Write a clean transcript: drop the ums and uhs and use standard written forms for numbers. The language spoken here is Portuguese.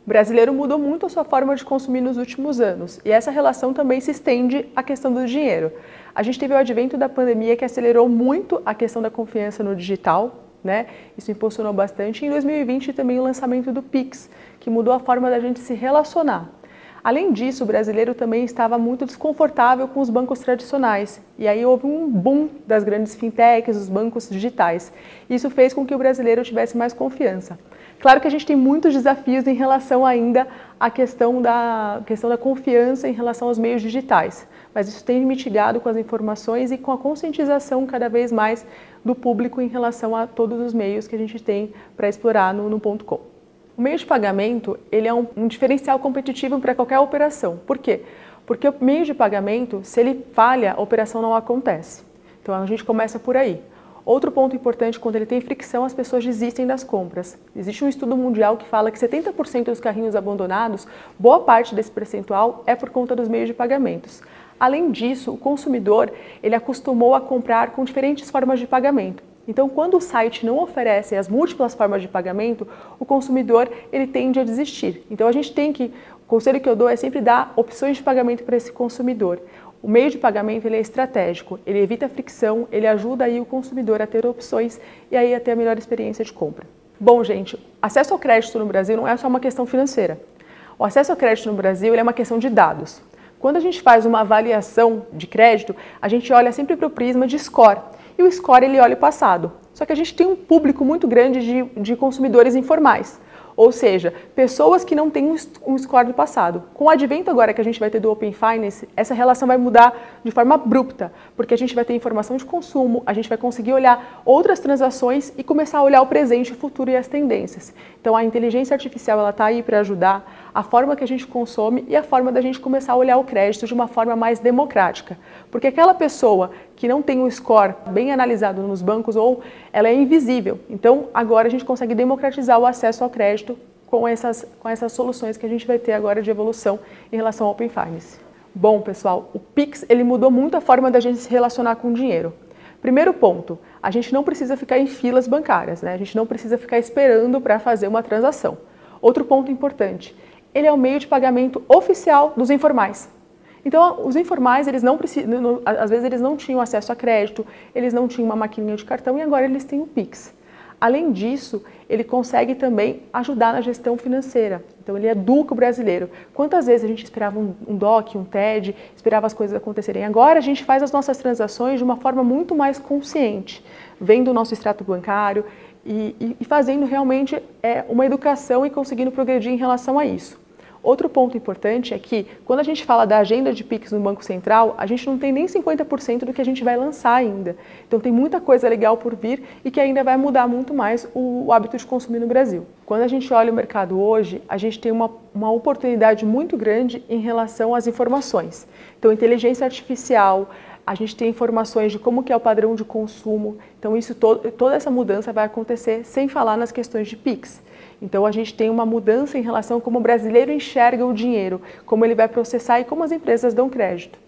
O brasileiro mudou muito a sua forma de consumir nos últimos anos e essa relação também se estende à questão do dinheiro. A gente teve o advento da pandemia que acelerou muito a questão da confiança no digital, né? Isso impulsionou bastante. E em 2020 também o lançamento do Pix, que mudou a forma da gente se relacionar. Além disso, o brasileiro também estava muito desconfortável com os bancos tradicionais. E aí houve um boom das grandes fintechs, dos bancos digitais. Isso fez com que o brasileiro tivesse mais confiança. Claro que a gente tem muitos desafios em relação ainda à questão da confiança em relação aos meios digitais. Mas isso tem mitigado com as informações e com a conscientização cada vez mais do público em relação a todos os meios que a gente tem para explorar no .com. O meio de pagamento ele é um diferencial competitivo para qualquer operação. Por quê? Porque o meio de pagamento, se ele falha, a operação não acontece. Então a gente começa por aí. Outro ponto importante, quando ele tem fricção, as pessoas desistem das compras. Existe um estudo mundial que fala que 70% dos carrinhos abandonados, boa parte desse percentual é por conta dos meios de pagamentos. Além disso, o consumidor ele acostumou a comprar com diferentes formas de pagamento. Então, quando o site não oferece as múltiplas formas de pagamento, o consumidor ele tende a desistir. Então, o conselho que eu dou é sempre dar opções de pagamento para esse consumidor. O meio de pagamento ele é estratégico, ele evita a fricção, ele ajuda aí o consumidor a ter opções e aí a ter a melhor experiência de compra. Bom, gente, acesso ao crédito no Brasil não é só uma questão financeira. O acesso ao crédito no Brasil ele é uma questão de dados. Quando a gente faz uma avaliação de crédito, a gente olha sempre para o prisma de score. E o score ele olha o passado. Só que a gente tem um público muito grande de consumidores informais. Ou seja, pessoas que não têm um score do passado. Com o advento agora que a gente vai ter do Open Finance, essa relação vai mudar de forma abrupta, porque a gente vai ter informação de consumo, a gente vai conseguir olhar outras transações e começar a olhar o presente, o futuro e as tendências. Então a inteligência artificial ela está aí para ajudar a forma que a gente consome e a forma da gente começar a olhar o crédito de uma forma mais democrática. Porque aquela pessoa que não tem o score bem analisado nos bancos ou ela é invisível. Então agora a gente consegue democratizar o acesso ao crédito com essas soluções que a gente vai ter agora de evolução em relação ao Open Finance. Bom, pessoal, o Pix ele mudou muito a forma da gente se relacionar com o dinheiro. Primeiro ponto, a gente não precisa ficar em filas bancárias, né? A gente não precisa ficar esperando para fazer uma transação. Outro ponto importante, ele é o meio de pagamento oficial dos informais. Então, os informais, às vezes eles não tinham acesso a crédito, eles não tinham uma maquininha de cartão e agora eles têm o Pix. Além disso, ele consegue também ajudar na gestão financeira. Então, ele educa o brasileiro. Quantas vezes a gente esperava um DOC, um TED, esperava as coisas acontecerem? Agora a gente faz as nossas transações de uma forma muito mais consciente, vendo o nosso extrato bancário e fazendo realmente uma educação e conseguindo progredir em relação a isso. Outro ponto importante é que, quando a gente fala da agenda de Pix no Banco Central, a gente não tem nem 50% do que a gente vai lançar ainda. Então tem muita coisa legal por vir e que ainda vai mudar muito mais o hábito de consumir no Brasil. Quando a gente olha o mercado hoje, a gente tem uma oportunidade muito grande em relação às informações. Então inteligência artificial, a gente tem informações de como que é o padrão de consumo. Então toda essa mudança vai acontecer sem falar nas questões de Pix. Então a gente tem uma mudança em relação a como o brasileiro enxerga o dinheiro, como ele vai processar e como as empresas dão crédito.